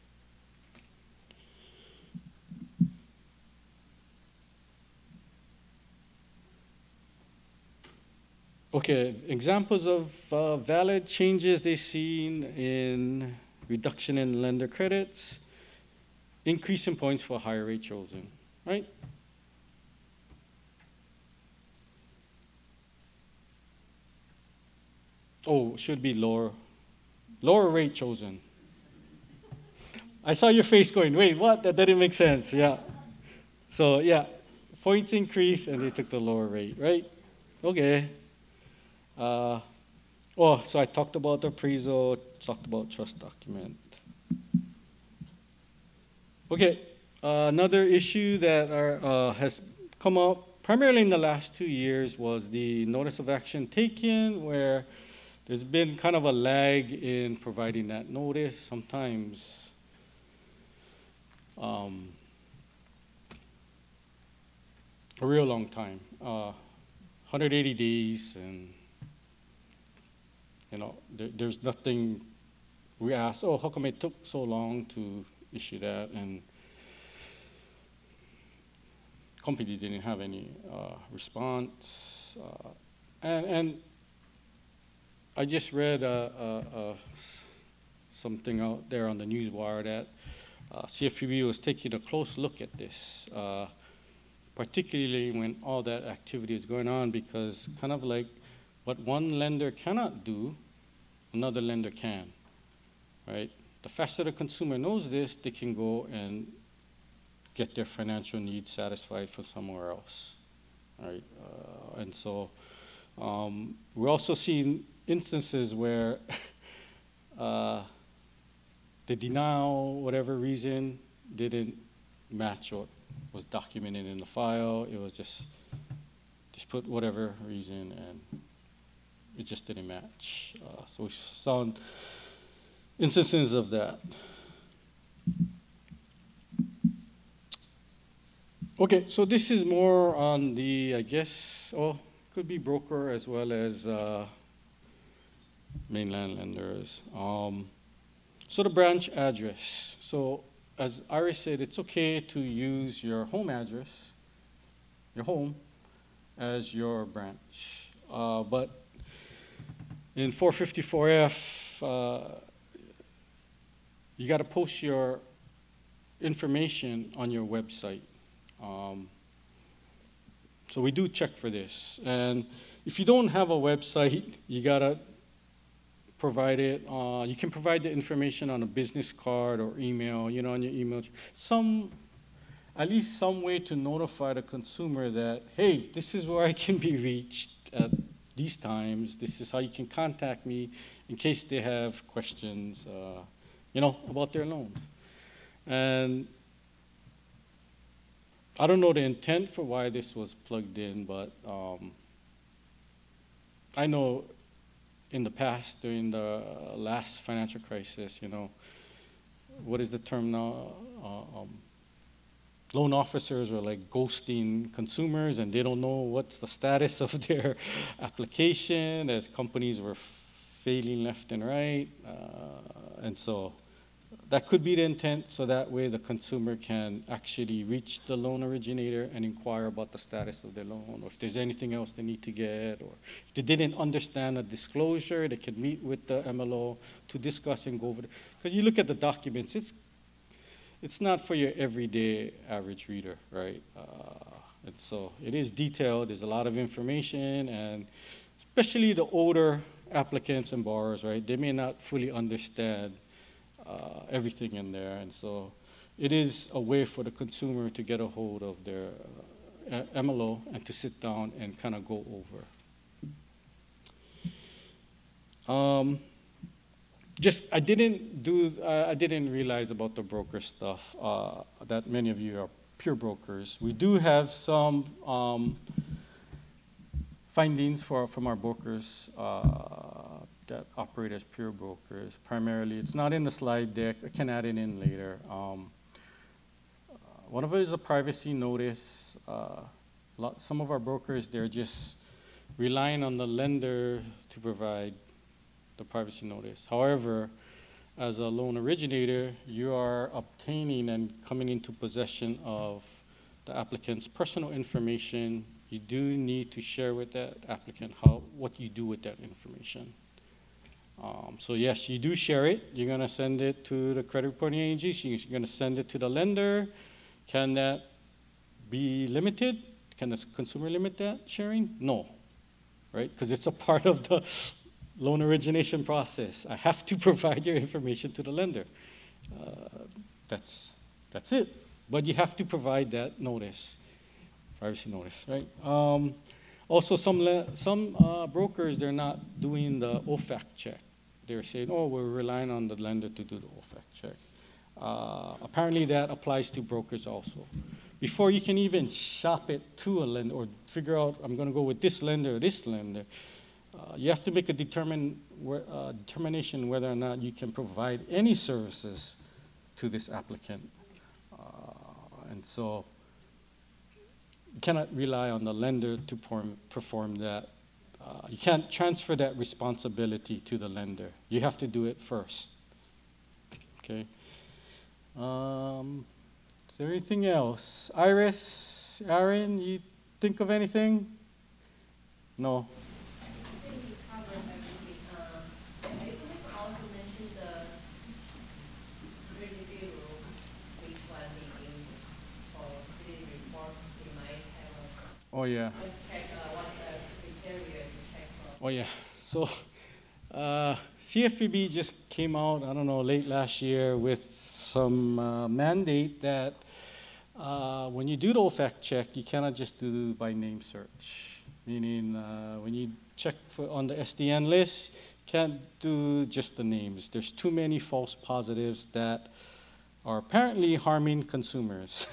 Okay, examples of valid changes they've seen in reduction in lender credits, increase in points for higher rate chosen, right? Oh, should be lower lower rate chosen. I saw your face going, wait, what? That didn't make sense. Yeah. So yeah, points increase and they took the lower rate, right? Okay. Oh, so I talked about the appraisal, talked about trust document. Okay, another issue that has come up primarily in the last 2 years was the notice of action taken, where there's been kind of a lag in providing that notice. Sometimes a real long time, 180 days, and there's nothing. We asked, oh, how come it took so long to issue that? And company didn't have any response. And I just read something out there on the newswire that CFPB was taking a close look at this, particularly when all that activity is going on, because kind of like what one lender cannot do, another lender can, right? The faster the consumer knows this, they can go and get their financial needs satisfied from somewhere else, right? And so we're also seeing instances where the denial, whatever reason, didn't match what was documented in the file. It was just put whatever reason, and it just didn't match. So we saw instances of that. Okay, so this is more on the, I guess, could be broker as well as mainland lenders. So the branch address. So as Iris said, it's okay to use your home address, your home, as your branch. But in 454F, you got to post your information on your website. So we do check for this. And if you don't have a website, you got to provide it. You can provide the information on a business card or email, on your email. At least some way to notify the consumer that, hey, this is where I can be reached at these times. This is how you can contact me in case they have questions, about their loans. And I don't know the intent for why this was plugged in, but I know in the past, during the last financial crisis, what is the term now? Loan officers are like ghosting consumers, and they don't know what's the status of their application, as companies were failing left and right. And so that could be the intent, so that way the consumer can actually reach the loan originator and inquire about the status of their loan, or if there's anything else they need to get, or if they didn't understand a disclosure, they can meet with the MLO to discuss and go over it. Because you look at the documents, it's not for your everyday average reader, right? And so it is detailed, there's a lot of information, and especially the older applicants and borrowers, right? They may not fully understand everything in there, and so it is a way for the consumer to get a hold of their MLO and to sit down and kind of go over. I didn't realize about the broker stuff, that many of you are pure brokers. We do have some findings from our brokers that operate as pure brokers. Primarily, it's not in the slide deck. I can add it in later. One of it is a privacy notice. Some of our brokers, they're just relying on the lender to provide the privacy notice. However, as a loan originator, you are obtaining and coming into possession of the applicant's personal information. You do need to share with that applicant what you do with that information. So yes, you do share it. You're going to send it to the credit reporting agency. You're going to send it to the lender. Can that be limited? Can the consumer limit that sharing? No, right? Because it's a part of loan origination process. I have to provide your information to the lender. That's it. But you have to provide that notice, privacy notice, right? Also, some brokers, they're not doing the OFAC check. They're saying, oh, we're relying on the lender to do the OFAC check. Apparently that applies to brokers also. Before you can even shop it to a lender or figure out, I'm going to go with this lender or this lender, you have to make a determination whether or not you can provide any services to this applicant. And so you cannot rely on the lender to perform that. You can't transfer that responsibility to the lender. You have to do it first. Okay. Is there anything else? Iris, Aaron, you think of anything? No. I think you covered everything. I think you also mentioned the review, which was for city report. We might have Oh, yeah. check what the criteria to check for. Oh, yeah. So CFPB just came out, I don't know, late last year with some mandate that when you do the OFAC check, you cannot just do by name search. Meaning when you check on the SDN list, you can't do just the names. There's too many false positives that are apparently harming consumers.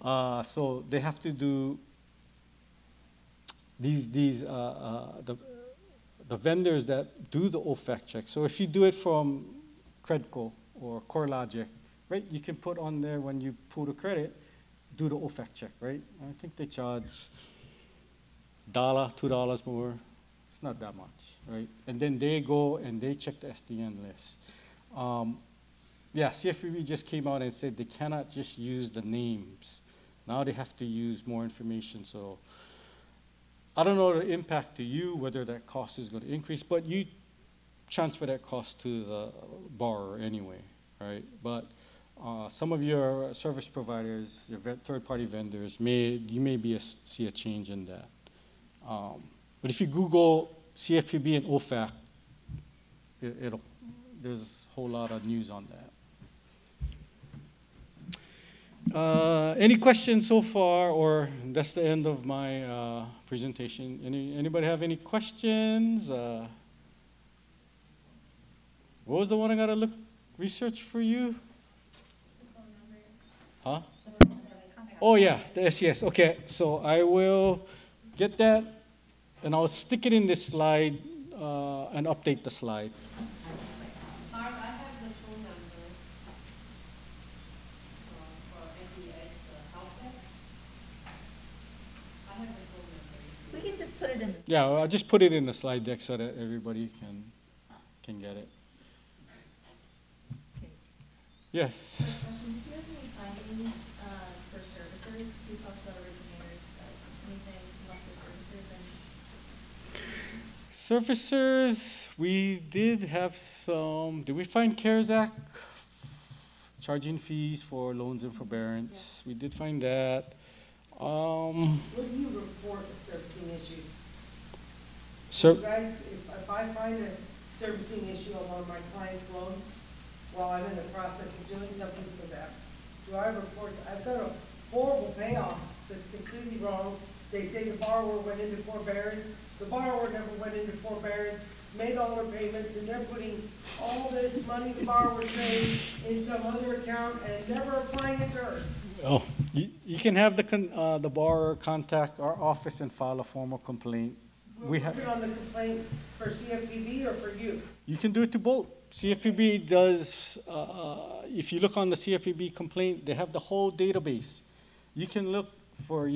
So they have to do the vendors that do the OFAC check. So if you do it from Credco or CoreLogic, right, you can put on there when you pull the credit, do the OFAC check, right? I think they charge $1, $2 more. It's not that much, right? And then they go and they check the SDN list. Yeah, CFPB just came out and said they cannot just use the names. Now they have to use more information. So I don't know the impact to you, whether that cost is going to increase, but you transfer that cost to the borrower anyway, right? But some of your service providers, your third-party vendors, you may see a change in that. But if you Google CFPB and OFAC, there's a whole lot of news on that. Any questions so far, or that's the end of my presentation? Anybody have any questions? What was the one I got to research for you? Huh? Oh yeah, the SES. Okay, so I will get that, and I'll stick it in this slide and update the slide. Mark, I have the phone number for SES help desk. I have the phone number. We can just put it in. Yeah, I'll just put it in the slide deck so that everybody can get it. Yes. Do you have any findings for servicers? We talked about originators, anything left for servicers? Servicers, we did have some. Did we find CARES Act charging fees for loans and forbearance? Yeah. We did find that. What do you report a servicing issue? You guys, if I find a servicing issue on one of my clients' loans, while I'm in the process of doing something for them, do I report? I've got a horrible payoff that's completely wrong. They say the borrower went into forbearance. The borrower never went into forbearance, made all their payments, and they're putting all this money the borrower made in some other account and never applying it to hers. Oh, you can have the borrower contact our office and file a formal complaint. We have it on the complaint for CFPB or for you? You can do it to both. CFPB does, if you look on the CFPB complaint, they have the whole database. You can look for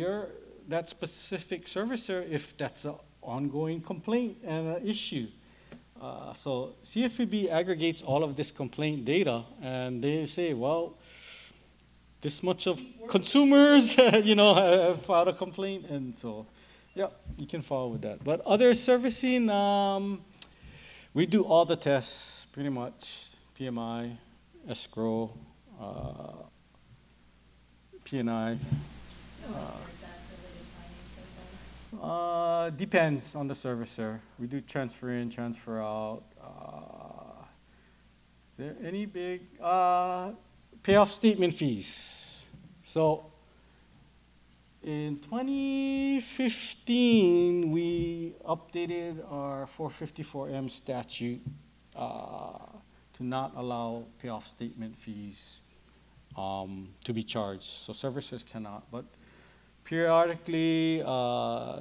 that specific servicer if that's an ongoing complaint and an issue. So CFPB aggregates all of this complaint data, and they say, well, this much of consumers, have filed a complaint, and so, yeah, you can follow with that. But other servicing, we do all the tests, pretty much, PMI, escrow, P&I. Depends on the servicer. We do transfer in, transfer out. Is there any big payoff statement fees? So in 2015, we updated our 454M statute to not allow payoff statement fees to be charged. So servicers cannot, but periodically,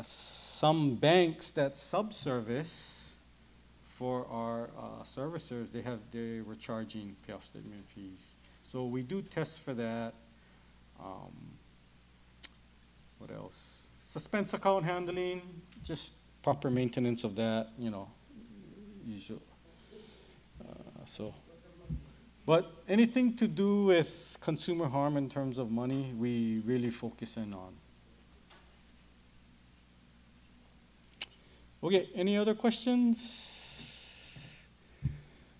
some banks that subservice for our servicers, they were charging payoff statement fees. So we do test for that. What else? Suspense account handling, just proper maintenance of that, you know, usual. But anything to do with consumer harm in terms of money, we really focus in on. Okay, any other questions?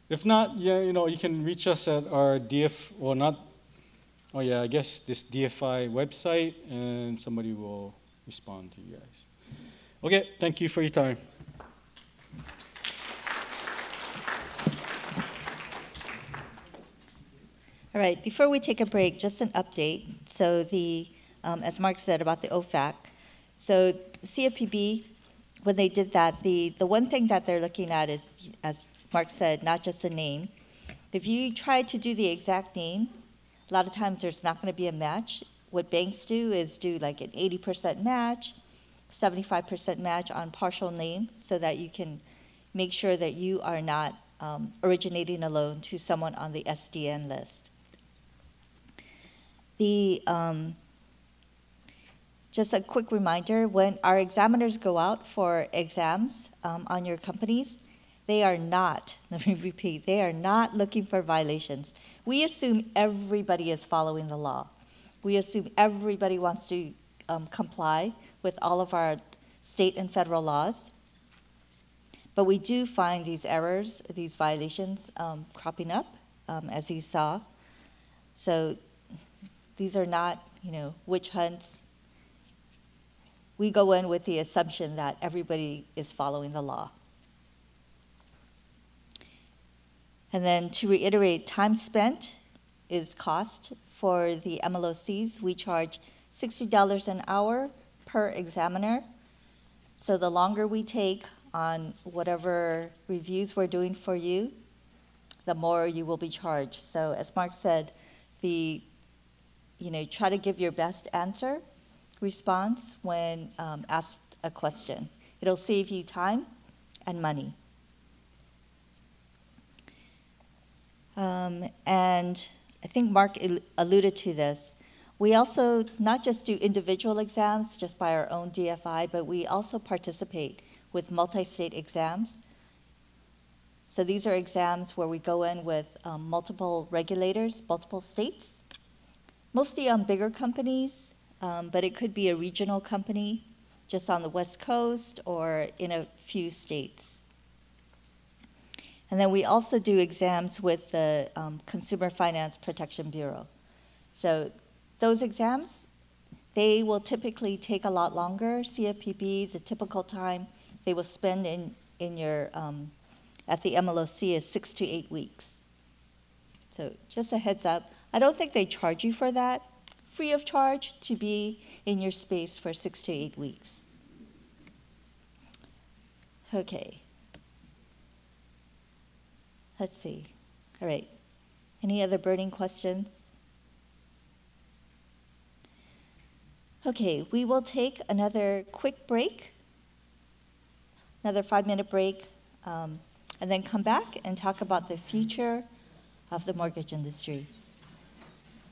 If not, yeah, you know, you can reach us at our I guess this DFI website, and somebody will respond to you guys. Okay, thank you for your time. All right, before we take a break, just an update. So as Mark said about the OFAC, so CFPB, when they did that, the one thing that they're looking at is, as Mark said, not just a name. If you try to do the exact name, a lot of times there's not going to be a match. What banks do is do like an 80% match, 75% match on partial name, so that you can make sure that you are not originating a loan to someone on the SDN list. Just a quick reminder, when our examiners go out for exams on your companies, they are not, let me repeat, they are not looking for violations. We assume everybody is following the law. We assume everybody wants to comply with all of our state and federal laws. But we do find these errors, these violations cropping up, as you saw. So these are not, witch hunts. We go in with the assumption that everybody is following the law. And then to reiterate, time spent is cost. For the MLOCs, we charge $60 an hour per examiner. So the longer we take on whatever reviews we're doing for you, the more you will be charged. So as Mark said, try to give your best response when asked a question. It'll save you time and money. And I think Mark alluded to this. We also not just do individual exams just by our own DFI, but we also participate with multi-state exams. So these are exams where we go in with multiple regulators, multiple states, mostly on bigger companies, but it could be a regional company just on the West Coast or in a few states. And then we also do exams with the Consumer Finance Protection Bureau. So those exams, they will typically take a lot longer. CFPB, the typical time they will spend in your at the MLOC is 6 to 8 weeks. So just a heads up. I don't think they charge you for that, free of charge, to be in your space for 6 to 8 weeks. Okay. Let's see. All right. Any other burning questions? Okay, we will take another quick break, another 5-minute break, and then come back and talk about the future of the mortgage industry.